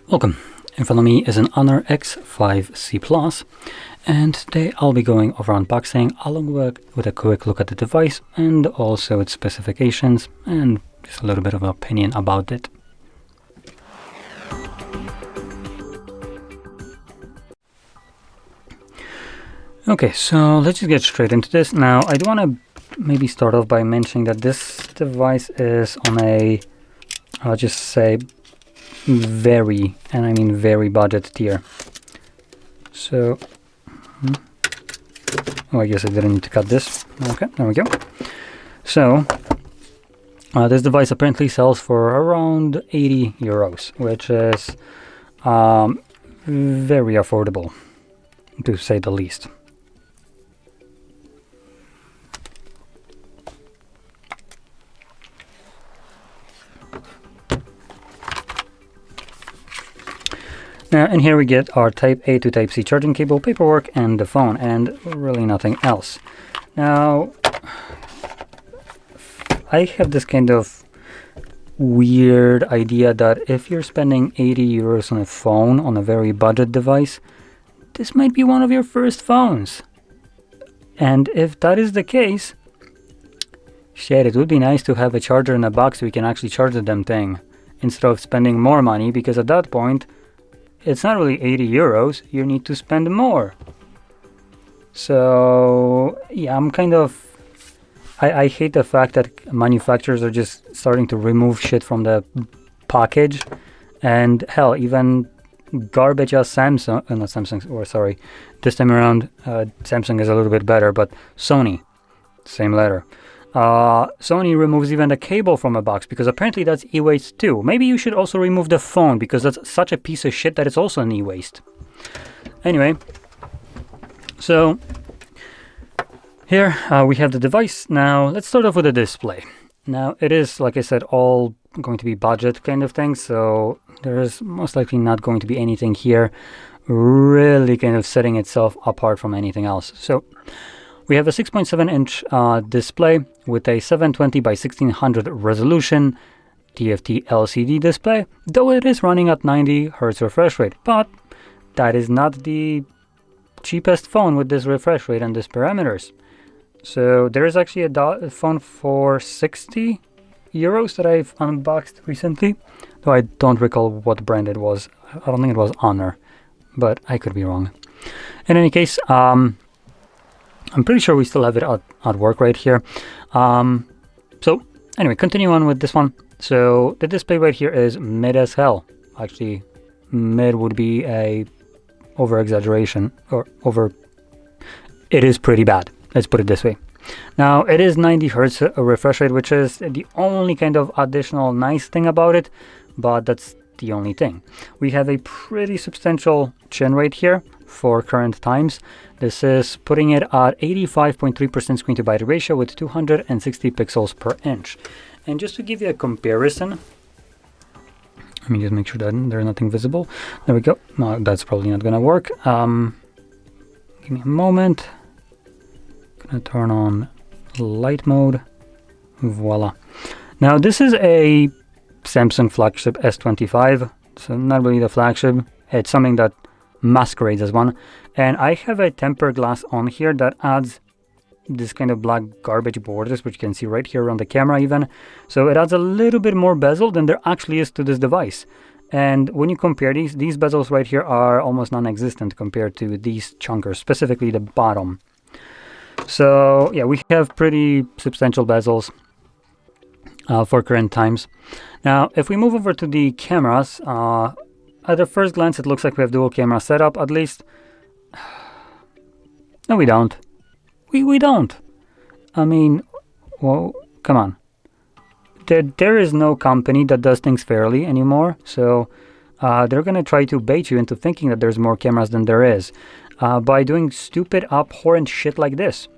Welcome. InfoNomi is an HONOR X5c Plus, and today I'll be going over unboxing along with a quick look at the device and also its specifications and just a little bit of an opinion about it. Okay, so let's just get straight into this. Now, I do want to maybe start off by mentioning that this device is on a, I'll just say, very, and I mean very budget tier. So, oh, I guess I didn't need to cut this. Okay, there we go. So, this device apparently sells for around 80 euros, which is very affordable, to say the least. Now, and here we get our Type A to Type C charging cable, paperwork, and the phone, and really nothing else. Now, I have this kind of weird idea that if you're spending 80 euros on a phone, on a very budget device, this might be one of your first phones. And if that is the case, shit, it would be nice to have a charger in a box so we can actually charge the damn thing, instead of spending more money, because at that point, it's not really 80 euros, you need to spend more. So, yeah, I'm kind of... I hate the fact that manufacturers are just starting to remove shit from the package. And hell, even garbage as Samsung... not Samsung, or sorry, this time around, Samsung is a little bit better, but Sony, same letter. Sony removes even the cable from a box because apparently that's e-waste too. Maybe you should also remove the phone because that's such a piece of shit that it's also an e-waste. Anyway, so here we have the device. Now let's start off with the display. Now it is, like I said, all going to be budget kind of thing, so there is most likely not going to be anything here really kind of setting itself apart from anything else. So we have a 6.7-inch display with a 720 by 1600 resolution TFT LCD display, though it is running at 90 Hz refresh rate. But that is not the cheapest phone with this refresh rate and these parameters. So there is actually a phone for 60 euros that I've unboxed recently, though I don't recall what brand it was. I don't think it was HONOR, but I could be wrong. In any case, I'm pretty sure we still have it at work right here. So anyway, continue on with this one. So the display right here is mid as hell. Actually, mid would be a over exaggeration, or over. It is pretty bad. Let's put it this way. Now it is 90 Hz refresh rate, which is the only kind of additional nice thing about it, but that's the only thing. We have a pretty substantial chin rate here for current times. This is putting it at 85.3% screen to body ratio with 260 pixels per inch. And just to give you a comparison, let me just make sure that there's nothing visible. There we go. No, that's probably not gonna work. Give me a moment. Gonna turn on light mode. Voila. Now this is a Samsung flagship S25, so not really the flagship. It's something that masquerades as one, and I have a tempered glass on here that adds this kind of black garbage borders, which you can see right here on the camera even. So it adds a little bit more bezel than there actually is to this device. And when you compare these bezels right here are almost non-existent compared to these chunkers, specifically the bottom. So yeah, we have pretty substantial bezels for current times. Now, if we move over to the cameras, at the first glance, it looks like we have dual camera setup, at least. No, we don't. We don't. I mean, well, come on. There is no company that does things fairly anymore, so they're going to try to bait you into thinking that there's more cameras than there is by doing stupid, abhorrent shit like this.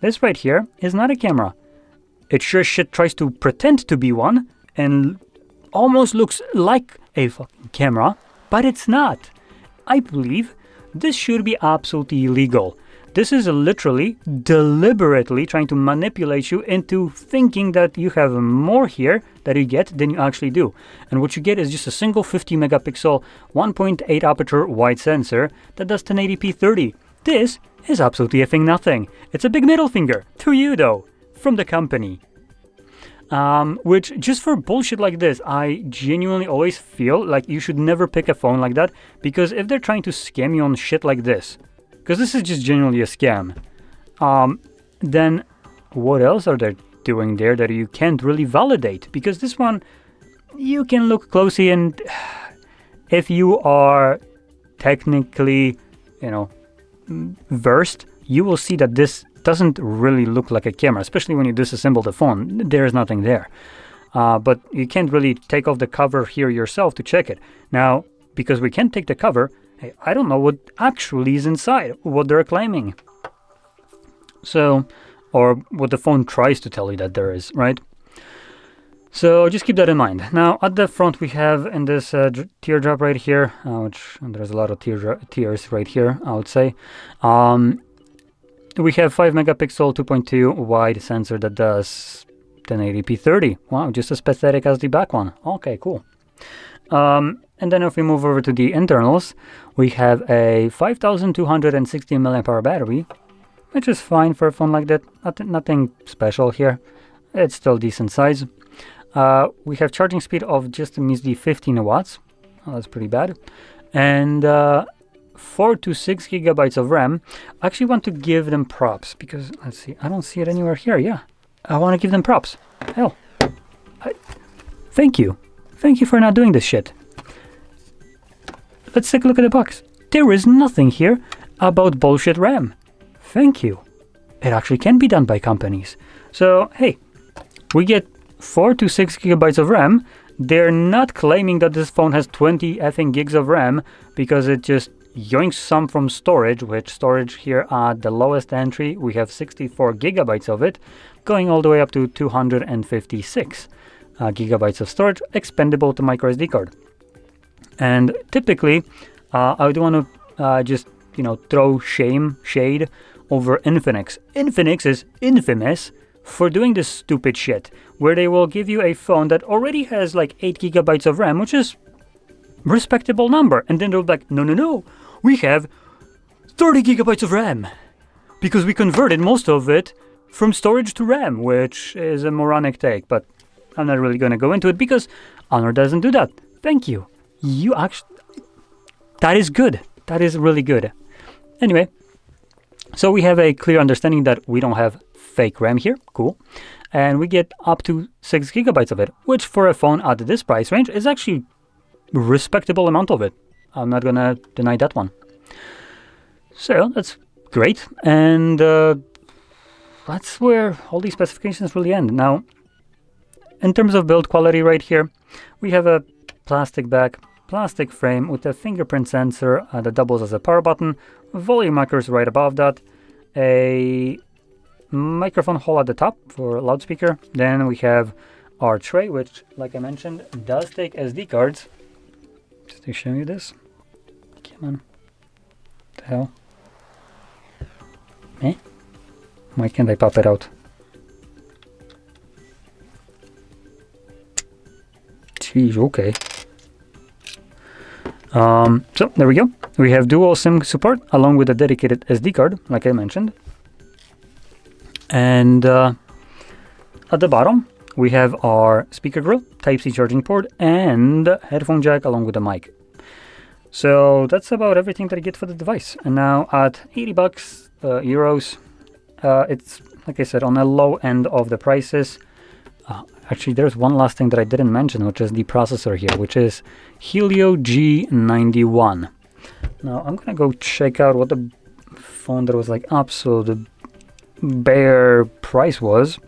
This right here is not a camera. It sure shit tries to pretend to be one and almost looks like a fucking camera, but it's not. I believe this should be absolutely illegal. This is literally deliberately trying to manipulate you into thinking that you have more here that you get than you actually do. And what you get is just a single 50 megapixel 1.8 aperture wide sensor that does 1080p 30. This is absolutely effing nothing. It's a big middle finger to you though, from the company. Which, just for bullshit like this, I genuinely always feel like you should never pick a phone like that, because if they're trying to scam you on shit like this, because this is just genuinely a scam, then what else are they doing there that you can't really validate? Because this one, you can look closely, and if you are technically, versed, you will see that this doesn't really look like a camera, especially when you disassemble the phone. There's nothing there. But you can't really take off the cover here yourself to check it. Now, because we can't take the cover, hey, I don't know what actually is inside, what they're claiming. So, or what the phone tries to tell you that there is, right? So just keep that in mind. Now, at the front, we have in this teardrop right here, which there's a lot of tears right here, I would say. We have 5 megapixel 2.2 wide sensor that does 1080p 30. Wow, just as pathetic as the back one. Okay, cool. And then if we move over to the internals, we have a 5260 mAh battery, which is fine for a phone like that. Nothing special here. It's still decent size. We have charging speed of just a measly 15 watts. Oh, that's pretty bad. And 4 to 6 gigabytes of RAM. I actually want to give them props because, let's see, I don't see it anywhere here. Yeah, I want to give them props. Hell, thank you. Thank you for not doing this shit. Let's take a look at the box. There is nothing here about bullshit RAM. Thank you. It actually can be done by companies. So, hey, we get 4 to 6 gigabytes of RAM. They're not claiming that this phone has 20 effing gigs of RAM because it just yoinks some from storage, which storage here at the lowest entry, we have 64 gigabytes of it, going all the way up to 256 gigabytes of storage, expandable to microSD card. And typically, I would want to just, throw shade over Infinix. Infinix is infamous for doing this stupid shit, where they will give you a phone that already has like 8 gigabytes of RAM, which is respectable number, and then they'll be like, no, we have 30 gigabytes of RAM, because we converted most of it from storage to RAM, which is a moronic take, but I'm not really going to go into it because Honor doesn't do that. Thank you. You actually, that is good. That is really good. Anyway, so we have a clear understanding that we don't have fake RAM here. Cool. And we get up to 6 gigabytes of it, which for a phone at this price range is actually a respectable amount of it. I'm not going to deny that one. So that's great. And that's where all these specifications really end. Now, in terms of build quality right here, we have a plastic back, plastic frame with a fingerprint sensor that doubles as a power button, volume markers right above that, a microphone hole at the top for a loudspeaker. Then we have our tray, which, like I mentioned, does take SD cards. Just to show you this. Come on. What the hell? Eh? Why can't I pop it out? Jeez, okay. So there we go. We have dual SIM support along with a dedicated SD card, like I mentioned. And at the bottom, we have our speaker grill, Type-C charging port, and headphone jack along with a mic. So that's about everything that I get for the device. And now at 80 bucks, euros, it's, like I said, on the low end of the prices. Actually, there's one last thing that I didn't mention, which is the processor here, which is Helio G91. Now, I'm going to go check out what the phone that was like absolute bare price was,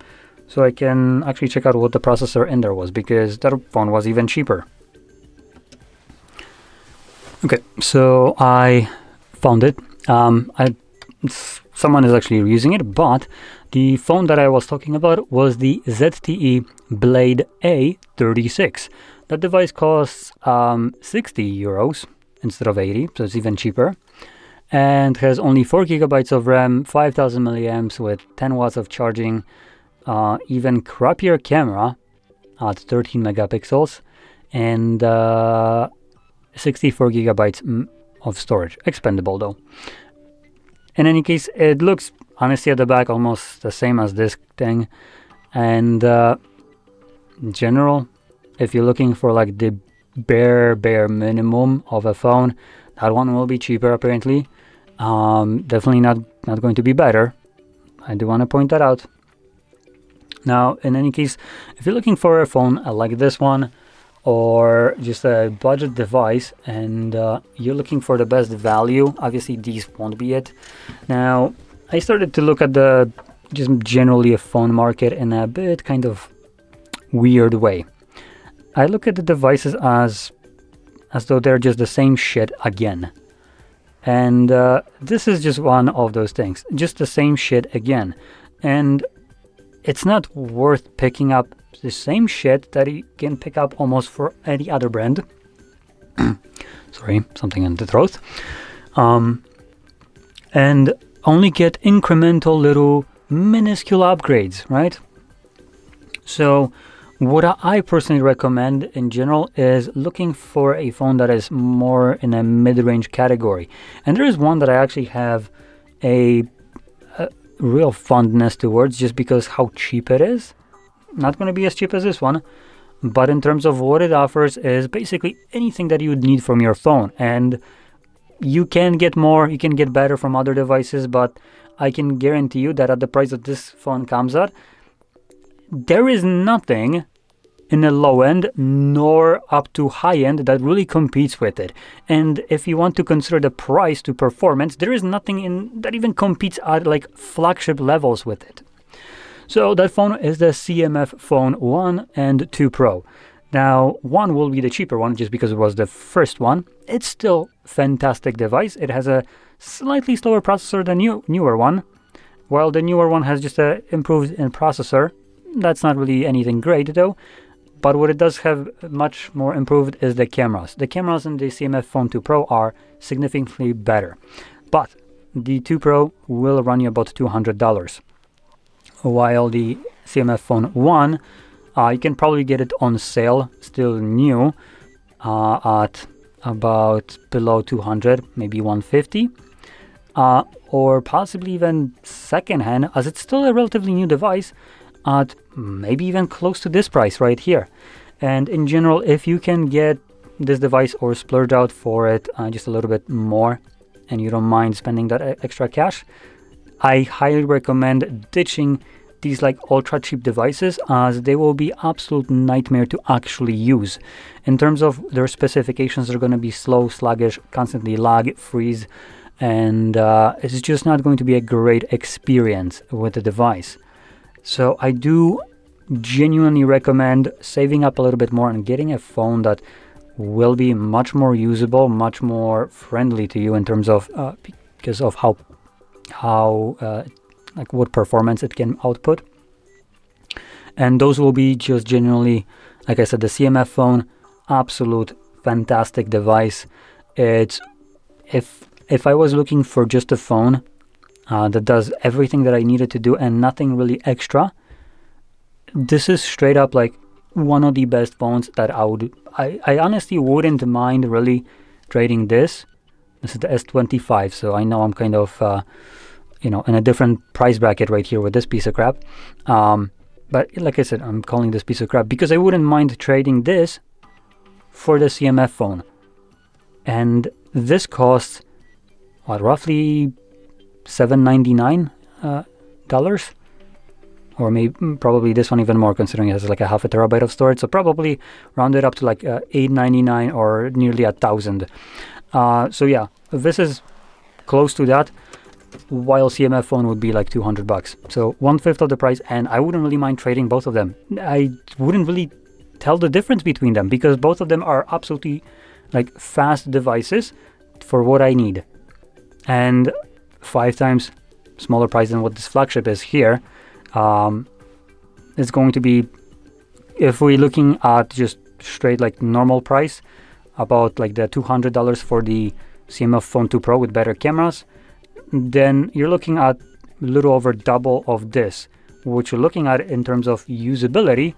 so I can actually check out what the processor in there was, because that phone was even cheaper. Okay, so I found it. Someone is actually using it, but the phone that I was talking about was the ZTE Blade A36. That device costs 60 euros instead of 80, so it's even cheaper. and has only 4 gigabytes of RAM, 5000 milliamps with 10 watts of charging, even crappier camera at 13 megapixels, and 64 gigabytes of storage, expandable though. In any case, it looks honestly at the back almost the same as this thing, and in general, if you're looking for like the bare minimum of a phone, that one will be cheaper apparently. Definitely not going to be better. I do want to point that out. Now, in any case, if you're looking for a phone like this one, or just a budget device, and you're looking for the best value, obviously these won't be it. Now, I started to look at the just generally a phone market in a bit kind of weird way. I look at the devices as though they're just the same shit again. And this is just one of those things, just the same shit again. And it's not worth picking up the same shit that you can pick up almost for any other brand. Sorry, something in the throat. And only get incremental little minuscule upgrades, right? So what I personally recommend in general is looking for a phone that is more in a mid-range category. And there is one that I actually have a real fondness towards, just because how cheap it is. Not going to be as cheap as this one, but in terms of what it offers is basically anything that you would need from your phone. And you can get more, you can get better from other devices, but I can guarantee you that at the price that this phone comes at, there is nothing in the low end nor up to high end that really competes with it. And if you want to consider the price to performance, there is nothing that even competes at like flagship levels with it. So that phone is the CMF Phone 1 and 2 Pro. Now, 1 will be the cheaper one just because it was the first one. It's still a fantastic device. It has a slightly slower processor than newer one, while the newer one has just a improved in processor. That's not really anything great though. But what it does have much more improved is the cameras. The cameras in the CMF Phone 2 Pro are significantly better. But the 2 Pro will run you about $200. While the CMF Phone 1, you can probably get it on sale, still new, at about below 200, maybe 150. Or possibly even secondhand, as it's still a relatively new device, at maybe even close to this price right here. And in general, if you can get this device or splurge out for it just a little bit more, and you don't mind spending that extra cash, I highly recommend ditching these like ultra cheap devices, as they will be absolute nightmare to actually use. In terms of their specifications, they're going to be slow, sluggish, constantly lag, freeze, and it's just not going to be a great experience with the device. So I do genuinely recommend saving up a little bit more and getting a phone that will be much more usable, much more friendly to you in terms of because of how like what performance it can output. And those will be just genuinely, like I said, the CMF Phone, absolute fantastic device. It's if I was looking for just a phone that does everything that I needed to do and nothing really extra, this is straight up like one of the best phones that I honestly wouldn't mind really trading this. This is the S25, so I know I'm kind of in a different price bracket right here with this piece of crap. But like I said, I'm calling this piece of crap because I wouldn't mind trading this for the CMF phone. And this costs what, roughly $799 or maybe probably this one even more, considering it has like a half a terabyte of storage, so probably round it up to like $899 or nearly $1,000. So yeah, this is close to that, while CMF phone would be like $200. So 1/5 of the price, and I wouldn't really mind trading both of them. I wouldn't really tell the difference between them because both of them are absolutely like fast devices for what I need, and 5 times smaller price than what this flagship is here. It's going to be, if we're looking at just straight like normal price, about like the $200 for the CMF Phone 2 Pro with better cameras, then you're looking at a little over double of this. What you're looking at in terms of usability,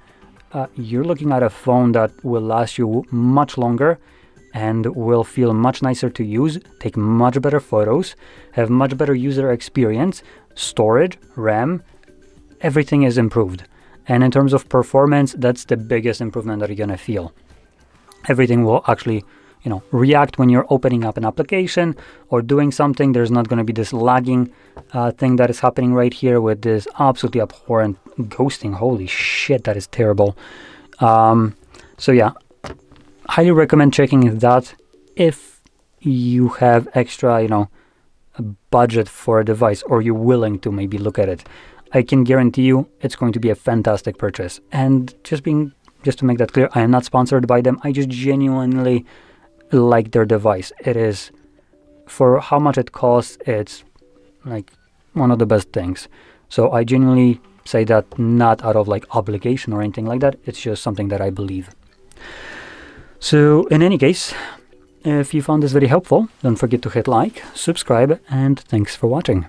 you're looking at a phone that will last you much longer and will feel much nicer to use, take much better photos, have much better user experience, storage, RAM, everything is improved. And in terms of performance, that's the biggest improvement that you're gonna feel. Everything will actually, react when you're opening up an application or doing something. There's not gonna be this lagging thing that is happening right here with this absolutely abhorrent ghosting. Holy shit, that is terrible. So yeah, highly recommend checking that if you have extra, a budget for a device, or you're willing to maybe look at it. I can guarantee you it's going to be a fantastic purchase. And just to make that clear, I am not sponsored by them. I just genuinely like their device. It is, for how much it costs, it's like one of the best things. So I genuinely say that not out of like obligation or anything like that. It's just something that I believe. So in any case, if you found this very helpful, don't forget to hit like, subscribe, and thanks for watching.